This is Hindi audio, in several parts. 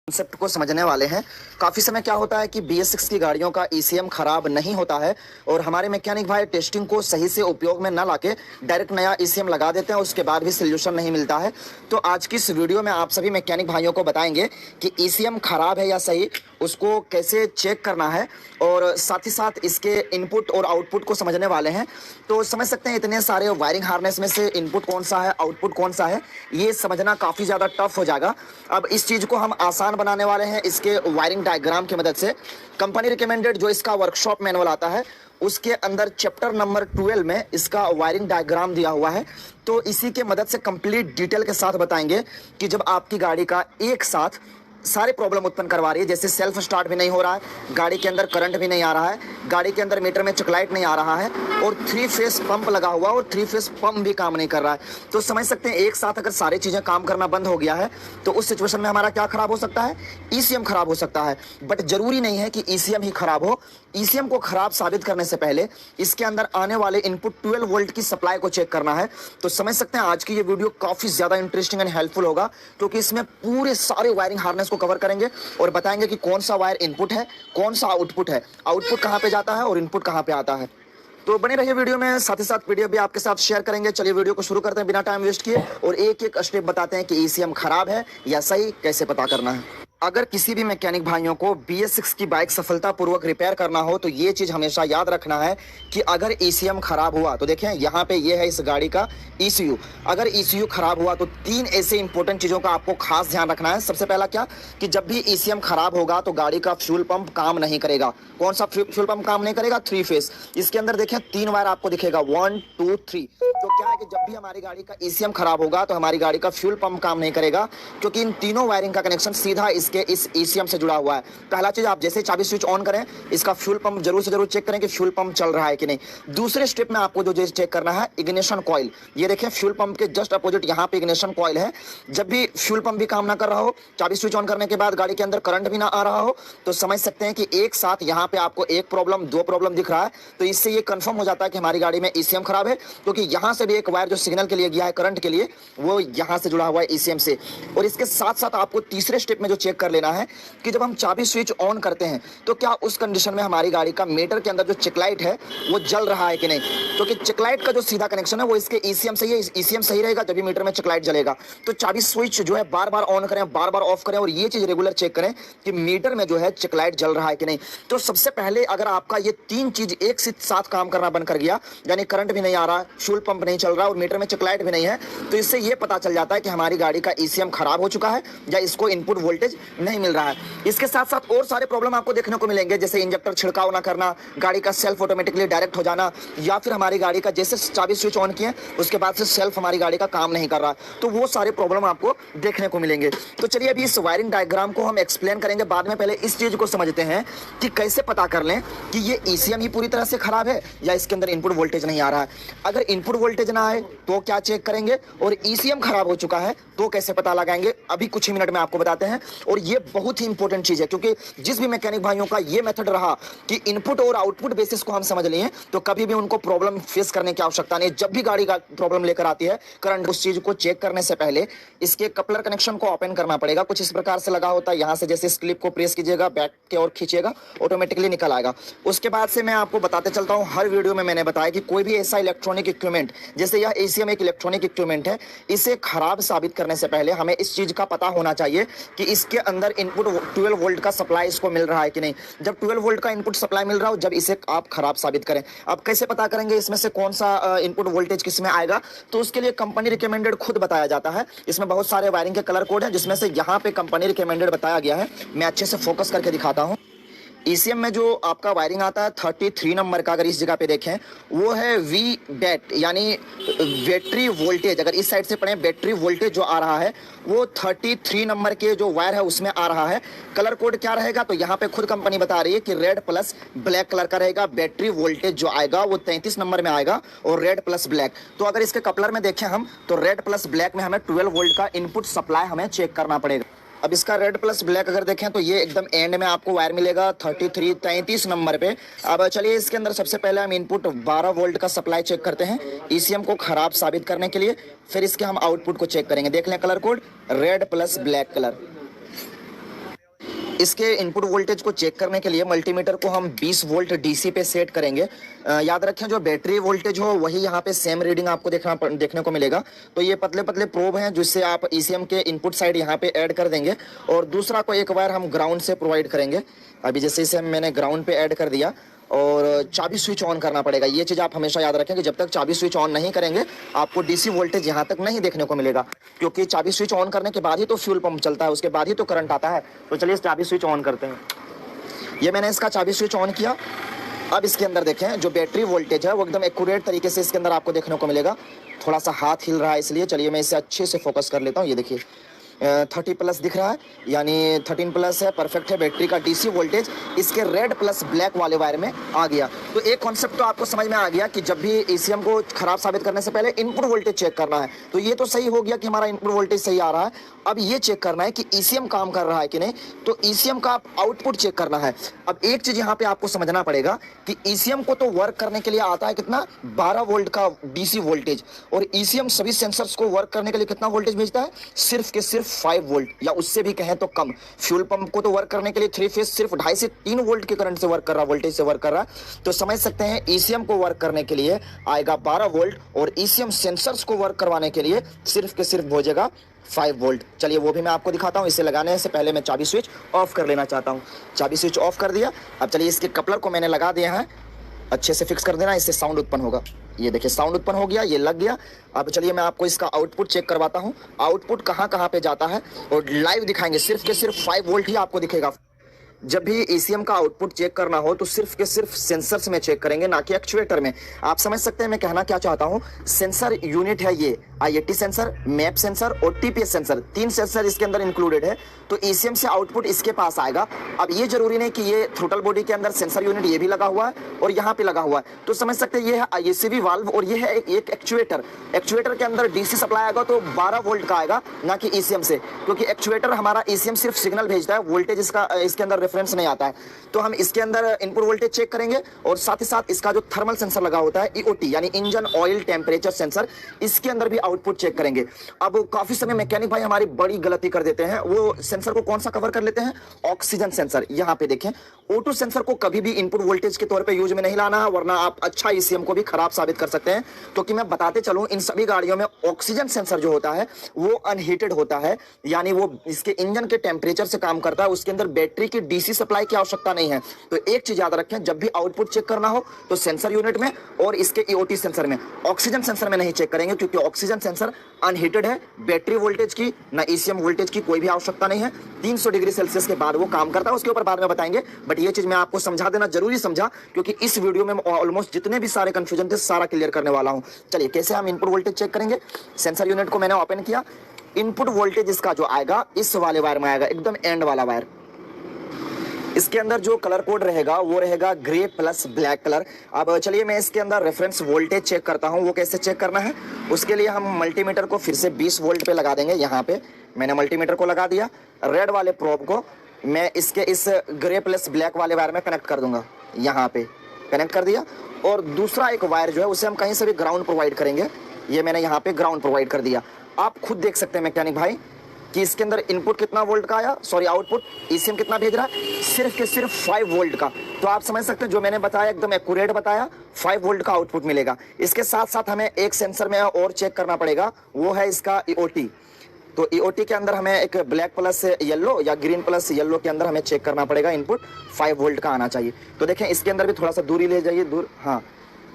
कॉन्सेप्ट को समझने वाले हैं। काफ़ी समय क्या होता है कि BS6 की गाड़ियों का ECM खराब नहीं होता है और हमारे मैकेनिक भाई टेस्टिंग को सही से उपयोग में ना लाके डायरेक्ट नया ECM लगा देते हैं, उसके बाद भी सोल्यूशन नहीं मिलता है। तो आज की इस वीडियो में आप सभी मैकेनिक भाइयों को बताएंगे कि ECM खराब है या सही, उसको कैसे चेक करना है और साथ ही साथ इसके इनपुट और आउटपुट को समझने वाले हैं। तो समझ सकते हैं इतने सारे वायरिंग हार्नेस में से इनपुट कौन सा है, आउटपुट कौन सा है, ये समझना काफ़ी ज़्यादा टफ हो जाएगा। अब इस चीज़ को हम आसान बनाने वाले हैं इसके वायरिंग डायग्राम की मदद से। कंपनी रिकमेंडेड जो इसका वर्कशॉप मैनुअल आता है उसके अंदर चैप्टर नंबर 12 में इसका वायरिंग डायग्राम दिया हुआ है। तो इसी के मदद से कंप्लीट डिटेल के साथ बताएंगे कि जब आपकी गाड़ी का एक साथ सारे प्रॉब्लम उत्पन्न करवा रही है, जैसे सेल्फ स्टार्ट भी नहीं हो रहा है, गाड़ी के अंदर करंट भी नहीं आ रहा है, गाड़ी के अंदर मीटर में चॉकलाइट नहीं आ रहा है और 3 फेस पंप लगा हुआ और 3 फेस पंप भी काम नहीं कर रहा है, तो समझ सकते हैं एक साथ अगर सारी चीज़ें काम करना बंद हो गया है तो उस सिचुएशन में हमारा क्या खराब हो सकता है, ECM खराब हो सकता है। बट जरूरी नहीं है कि ECM ही खराब हो। ECM को खराब साबित करने से पहले इसके अंदर आने वाले इनपुट 12 वोल्ट की सप्लाई को चेक करना है। तो समझ सकते हैं आज की ये वीडियो काफ़ी ज़्यादा इंटरेस्टिंग एंड हेल्पफुल होगा, क्योंकि इसमें पूरे सारे वायरिंग हार्नेस को कवर करेंगे और बताएंगे कि कौन सा वायर इनपुट है, कौन सा आउटपुट है, आउटपुट कहां पे जाता है और इनपुट कहां पे आता है। तो बने रहिए वीडियो में, साथ ही साथ वीडियो भी आपके साथ शेयर करेंगे। चलिए वीडियो को शुरू करते हैं बिना टाइम वेस्ट किए और एक एक स्टेप बताते हैं कि ECM खराब है या सही, कैसे पता करना है। अगर किसी भी मैकेनिक भाइयों को BS6 की बाइक सफलतापूर्वक रिपेयर करना हो तो ये चीज़ हमेशा याद रखना है कि अगर ECM खराब हुआ तो देखें यहाँ पे ये है इस गाड़ी का ECU। अगर ECU खराब हुआ तो 3 ऐसे इंपॉर्टेंट चीज़ों का आपको खास ध्यान रखना है। सबसे पहला क्या कि जब भी ECM खराब होगा तो गाड़ी का फ्यूल पंप काम नहीं करेगा। कौन सा फ्यूल पंप काम नहीं करेगा? 3 फेस। इसके अंदर देखें 3 वायर आपको दिखेगा, 1 2 3। तो क्या है कि जब भी हमारी गाड़ी का ECM खराब होगा तो हमारी गाड़ी का फ्यूल पंप काम नहीं करेगा, क्योंकि इन तीनों वायरिंग का कनेक्शन सीधा इस ECM से जुड़ा हुआ है। पहला चीज, आप जैसे चाबी स्विच ऑन करें इसका फ्यूल पंप जरूर से जरूर चेक करें कि फ्यूल पंप चल रहा है कि नहीं। दूसरे स्टेप में आपको जो चेक करना है, इग्निशन कॉइल। ये देखें फ्यूल पंप के जस्ट अपोजिट यहाँ पे इग्निशन कॉइल है। जब भी फ्यूल पंप भी काम ना कर रहा हो, चाबी स्विच ऑन करने के बाद गाड़ी के अंदर करंट भी ना आ रहा हो, तो समझ सकते हैं कि एक साथ यहाँ पे आपको एक प्रॉब्लम, 2 प्रॉब्लम दिख रहा है। तो इससे ये कंफर्म हो जाता है कि हमारी गाड़ी में ECM खराब है, क्योंकि यहाँ से भी एक वायर जो सिग्नल के लिए गया है, करंट के लिए, वो यहाँ से जुड़ा हुआ है ECM से। और इसके साथ साथ आपको तीसरे स्टेप में जो चेक कर लेना है कि जब हम चाबी स्विच ऑन करते हैं तो क्या उस कंडीशन में हमारी गाड़ी का मीटर के अंदर जो चेकलाइट है वो जल रहा है कि नहीं। क्योंकि चेकलाइट का जो सीधा कनेक्शन है वो इसके ECM से ही है। ECM सही रहेगा जब भी मीटर में चेकलाइट जलेगा। तो चाबी स्विच जो है बार बार ऑन करें, बार बार ऑफ करें और ये चीज रेगुलर चेक करें कि मीटर में जो है चेकलाइट जल रहा है कि नहीं। तो सबसे पहले अगर आपका ये 3 चीज एक साथ काम करना बंद कर गया, यानी करंट भी नहीं आ रहा, फ्यूल पंप नहीं चल रहा और मीटर में चेकलाइट भी नहीं है, तो इससे ये पता चल जाता है कि हमारी गाड़ी का ECM खराब हो चुका है या इसको इनपुट वोल्टेज नहीं मिल रहा है। इसके साथ साथ और सारे प्रॉब्लम आपको देखने को मिलेंगे, जैसे इंजेक्टर छिड़काव ना करना, गाड़ी का सेल्फ ऑटोमेटिकली डायरेक्ट हो जाना, या फिर हमारी गाड़ी का जैसे चाबी स्विच ऑन किए उसके बाद से सेल्फ हमारी गाड़ी का काम नहीं कर रहा। तो वो सारे प्रॉब्लम आपको देखने को मिलेंगे। तो चलिए अभी इस वायरिंग डायग्राम को हम एक्सप्लेन करेंगे बाद में। पहले इस चीज को समझते हैं कि कैसे पता कर लें कि ये ECM ही पूरी तरह से खराब है या इसके अंदर इनपुट वोल्टेज नहीं आ रहा है। अगर इनपुट वोल्टेज ना आए तो क्या चेक करेंगे और ECM खराब हो चुका है तो कैसे पता लगाएंगे, अभी कुछ ही मिनट में आपको बताते हैं। और ये बहुत ही इंपॉर्टेंट चीज है, क्योंकि जिस भी मैकेनिक भाइयों का ये मेथड रहा कि इनपुट और आउटपुट बेसिस को हम समझ लिए तो कभी भी उनको प्रॉब्लम फेस करने की आवश्यकता नहीं। जब भी गाड़ी का प्रॉब्लम लेकर आती है करंट, उस चीज को चेक करने से पहले इसके कपलर कनेक्शन को ओपन करना पड़ेगा। कुछ इस प्रकार से लगा होता है, यहां से जैसे इस क्लिप को प्रेस कीजिएगा, बैक की ओर खींचिएगा, ऑटोमेटिकली निकल आएगा। उसके बाद से मैं आपको बताते चलता हूं, हर वीडियो में मैंने बताया कि कोई भी ऐसा इलेक्ट्रॉनिक इक्विपमेंट, जैसे यह ECM एक इलेक्ट्रॉनिक इक्विपमेंट है, इसे खराब साबित करने से पहले हमें इस चीज का पता होना चाहिए कि इसके अंदर इनपुट 12 वोल्ट का सप्लाई इसको मिल रहा है कि नहीं। जब 12 वोल्ट का इनपुट सप्लाई मिल रहा हो, जब इसे आप खराब साबित करें। अब कैसे पता करेंगे इसमें से कौन सा इनपुट वोल्टेज किस में आएगा, तो उसके लिए कंपनी रिकमेंडेड खुद बताया जाता है। इसमें बहुत सारे वायरिंग के कलर कोड हैं, जिसमें से यहाँ पे कंपनी रिकमेंडेड बताया गया है। मैं अच्छे से फोकस करके दिखाता हूँ। ECM में जो आपका वायरिंग आता है 33 नंबर का, अगर इस जगह पे देखें वो है VBAT, यानी बैटरी वोल्टेज। अगर इस साइड से पढ़ें, बैटरी वोल्टेज जो आ रहा है वो 33 नंबर के जो वायर है उसमें आ रहा है। कलर कोड क्या रहेगा, तो यहाँ पे खुद कंपनी बता रही है कि रेड प्लस ब्लैक कलर का रहेगा। बैटरी वोल्टेज जो आएगा वो 33 नंबर में आएगा और रेड प्लस ब्लैक। तो अगर इसके कपलर में देखें हम, तो रेड प्लस ब्लैक में हमें 12 वोल्ट का इनपुट सप्लाई हमें चेक करना पड़ेगा। अब इसका रेड प्लस ब्लैक अगर देखें तो ये एकदम एंड में आपको वायर मिलेगा 33 नंबर पे। अब चलिए इसके अंदर सबसे पहले हम इनपुट 12 वोल्ट का सप्लाई चेक करते हैं ECM को खराब साबित करने के लिए। फिर इसके हम आउटपुट को चेक करेंगे। देख लें colour code red plus black colour. इसके इनपुट वोल्टेज को चेक करने के लिए मल्टीमीटर को हम 20 वोल्ट डीसी पे सेट करेंगे। याद रखें जो बैटरी वोल्टेज हो वही यहाँ पे सेम रीडिंग आपको देखने को मिलेगा। तो ये पतले पतले प्रोब हैं जिससे आप ईसीएम के इनपुट साइड यहाँ पे ऐड कर देंगे और दूसरा को एक वायर हम ग्राउंड से प्रोवाइड करेंगे। अभी जैसे इसे मैंने ग्राउंड पे ऐड कर दिया और चाबी स्विच ऑन करना पड़ेगा। ये चीज़ आप हमेशा याद रखें कि जब तक चाबी स्विच ऑन नहीं करेंगे आपको डीसी वोल्टेज यहाँ तक नहीं देखने को मिलेगा, क्योंकि चाबी स्विच ऑन करने के बाद ही तो फ्यूल पंप चलता है, उसके बाद ही तो करंट आता है। तो चलिए इस चाबी स्विच ऑन करते हैं। ये मैंने इसका चाबी स्विच ऑन किया। अब इसके अंदर देखें जो बैटरी वोल्टेज है वो एकदम एक्यूरेट तरीके से इसके अंदर आपको देखने को मिलेगा। थोड़ा सा हाथ हिल रहा है इसलिए चलिए मैं इसे अच्छे से फोकस कर लेता हूँ। ये देखिए 30 प्लस दिख रहा है, यानी 13 प्लस है, परफेक्ट है बैटरी का डीसी वोल्टेज इसके रेड प्लस ब्लैक वाले वायर में आ गया। तो एक कॉन्सेप्ट तो आपको समझ में आ गया कि जब भी ईसीएम को खराब साबित करने से पहले इनपुट वोल्टेज चेक करना है। तो ये तो सही हो गया कि हमारा इनपुट वोल्टेज सही आ रहा है। अब ये चेक करना है कि ईसीएम काम कर रहा है कि नहीं। तो ईसीएम का आउटपुट चेक करना है। अब एक चीज यहाँ पे आपको समझना पड़ेगा कि ईसीएम को तो वर्क करने के लिए आता है कितना, 12 वोल्ट का डीसी वोल्टेज, और ईसीएम सभी सेंसर्स को वर्क करने के लिए कितना वोल्टेज भेजता है, सिर्फ के सिर्फ 5 वोल्ट या उससे भी कहें तो कम। फ्यूल पंप को तो वर्क करने के लिए 3 फेज सिर्फ 2.5 से 3 वोल्ट के करंट से वर्क कर रहा, वोल्टेज से वर्क कर रहा। तो समझ सकते हैं ईसीएम को वर्क करने के लिए आएगा 12 वोल्ट और ईसीएम सेंसर्स को वर्क करवाने के लिए सिर्फ के सिर्फ भेजेगा 5 वोल्ट। चलिए वो भी मैं आपको दिखाता हूं। इसे लगाने से पहले मैं चाबी स्विच ऑफ कर लेना चाहता हूं। चाबी स्विच ऑफ कर दिया। अब चलिए इसके कपलर को मैंने लगा दिया है, अच्छे से फिक्स कर देना, इससे साउंड उत्पन्न होगा। ये देखिए साउंड उत्पन्न हो गया, ये लग गया। अब चलिए मैं आपको इसका आउटपुट चेक करवाता हूं, आउटपुट कहां कहां पे जाता है और लाइव दिखाएंगे। सिर्फ के सिर्फ 5 वोल्ट ही आपको दिखेगा। जब भी ईसीएम का आउटपुट चेक करना हो तो सिर्फ के सिर्फ सेंसर्स में चेक करेंगे, ना कि एक्चुएटर में। आप समझ सकते हैं मैं कहना क्या चाहता हूं। सेंसर यूनिट है ये, आईएटी सेंसर, मैप सेंसर और टीपीएस सेंसर, 3 सेंसर इसके अंदर इंक्लूडेड है। तो ईसीएम से आउटपुट इसके पास आएगा। अब ये जरूरी नहीं कि ये थ्रोटल बॉडी के अंदर सेंसर यूनिट ये भी लगा हुआ है और यहाँ पे लगा हुआ है। तो समझ सकते हैं ये है आईएससीवी वाल्व और ये है एक एक्चुएटर। एक्चुएटर के अंदर डीसी सप्लाई आएगा तो 12 वोल्ट का आएगा, ना कि ईसीएम से, क्योंकि एक्चुएटर हमारा ईसीएम सिर्फ सिग्नल भेजता है, वोल्टेज इसका इसके अंदर रेफरेंस नहीं आता है। तो हम इसके अंदर इनपुट वोल्टेज चेक करेंगे और साथ ही साथ इसका जो थर्मल सेंसर लगा होता है ईओटी यानी इंजन ऑयल टेम्परेचर सेंसर, इसके अंदर भी आउटपुट चेक करेंगे। अब काफी समय मैकेनिक भाई हमारी बड़ी गलती कर देते हैं, वो सेंसर को कौन सा कवर कर लेते हैं, ऑक्सीजन सेंसर। यहाँ पे देखें O2 सेंसर को कभी भी इनपुट वोल्टेज के तौर पे यूज में नहीं लाना है, वरना आप अच्छा ईसीएम को भी खराब साबित कर सकते हैं। तो कि मैं बताते चलूं इन सभी गाड़ियों में ऑक्सीजन सेंसर जो होता है वो अनहीटेड होता है, यानी वो इसके इंजन के टेम्परेचर से काम करता है, उसके अंदर बैटरी की डीसी सप्लाई की आवश्यकता नहीं है। तो एक चीज याद रखें, जब भी आउटपुट चेक करना हो तो सेंसर यूनिट में और इसके ईओटी सेंसर में, ऑक्सीजन सेंसर में नहीं चेक करेंगे, क्योंकि ऑक्सीजन सेंसर अनहीटेड है। बैटरी वोल्टेज की ना ईसीएम वोल्टेज की कोई भी आवश्यकता नहीं है। 300 डिग्री सेल्सियस के बाद वो काम करता है, उसके ऊपर बाद में बताएंगे। बट ये चीज मैं आपको समझा देना जरूरी समझा, क्योंकि इस वीडियो में ऑलमोस्ट जितने भी सारे कंफ्यूजन थे सारा क्लियर करने वाला हूं। चलिए कैसे हम इनपुट वोल्टेज चेक करेंगे। सेंसर यूनिट को मैंने ओपन किया। इनपुट वोल्टेज इसका जो आएगा इस वाले वायर में आएगा, एकदम एंड वाला वायर। इसके अंदर जो कलर कोड रहेगा वो रहेगा ग्रे प्लस ब्लैक कलर। अब चलिए मैं इसके अंदर रेफरेंस वोल्टेज चेक करता हूं, वो कैसे चेक करना है। उसके लिए हम मल्टीमीटर को फिर से 20 वोल्ट पे लगा देंगे। यहाँ पे मैंने मल्टीमीटर को लगा दिया। रेड वाले प्रोब को मैं इसके इस ग्रे प्लस ब्लैक वाले वायर में कनेक्ट कर दूंगा। यहाँ पे कनेक्ट कर दिया और दूसरा एक वायर जो है उसे हम कहीं से भी ग्राउंड प्रोवाइड करेंगे। ये मैंने यहाँ पे ग्राउंड प्रोवाइड कर दिया। आप खुद देख सकते हैं मैकेनिक भाई कि इसके अंदर इनपुट कितना वोल्ट का आया, सॉरी आउटपुट ईसीएम कितना भेज रहा है, सिर्फ के सिर्फ 5 वोल्ट का। तो आप समझ सकते हैं जो मैंने बताया एकदम एक्यूरेट बताया, 5 वोल्ट का आउटपुट मिलेगा। इसके साथ साथ हमें एक सेंसर में और चेक करना पड़ेगा, वो है इसका ईओटी। तो ईओटी के अंदर हमें एक ब्लैक प्लस येलो या ग्रीन प्लस येलो के अंदर हमें चेक करना पड़ेगा, इनपुट 5 वोल्ट का आना चाहिए। तो देखें इसके अंदर भी थोड़ा सा दूरी ले जाइए, दूर, हाँ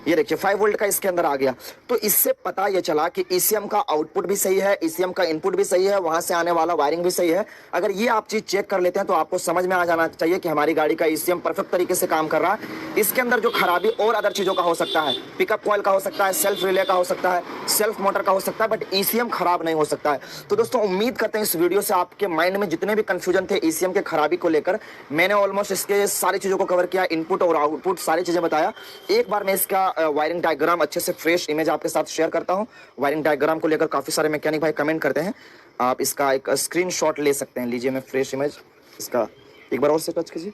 ये देखिए 5 वोल्ट का इसके अंदर आ गया। तो इससे पता ये चला कि ईसीएम का आउटपुट भी सही है, ईसीएम का इनपुट भी सही है, वहां से आने वाला वायरिंग भी सही है। अगर ये आप चीज चेक कर लेते हैं तो आपको समझ में आ जाना चाहिए कि हमारी गाड़ी का ईसीएम परफेक्ट तरीके से काम कर रहा है। इसके अंदर जो खराबी और अदर चीजों का हो सकता है, पिकअप कॉइल का हो सकता है, सेल्फ रिले का हो सकता है, सेल्फ मोटर का हो सकता है, बट ईसीएम खराब नहीं हो सकता है। तो दोस्तों उम्मीद करते हैं इस वीडियो से आपके माइंड में जितने भी कंफ्यूजन थे ईसीएम के खराबी को लेकर, मैंने ऑलमोस्ट इसके सारी चीजों को कवर किया, इनपुट और आउटपुट सारी चीजें बताया। एक बार मैं इसका वायरिंग डायग्राम अच्छे से फ्रेश इमेज आपके साथ शेयर करता हूं। वायरिंग डायग्राम को लेकर काफी सारे मैकेनिक भाई कमेंट करते हैं, आप इसका एक स्क्रीनशॉट ले सकते हैं। लीजिए मैं फ्रेश इमेज इसका एक बार और से टच कीजिए।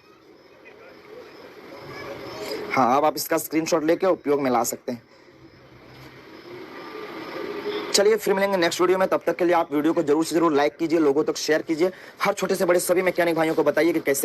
हाँ अब आप इसका स्क्रीनशॉट लेके उपयोग में ला सकते हैं। चलिए फिर मिलेंगे नेक्स्ट वीडियो में, तब तक के लिए आप वीडियो को जरूर से जरूर लाइक कीजिए, लोगों तक शेयर कीजिए, हर छोटे से बड़े सभी मैकेनिक भाइयों को बताइए कि कैसे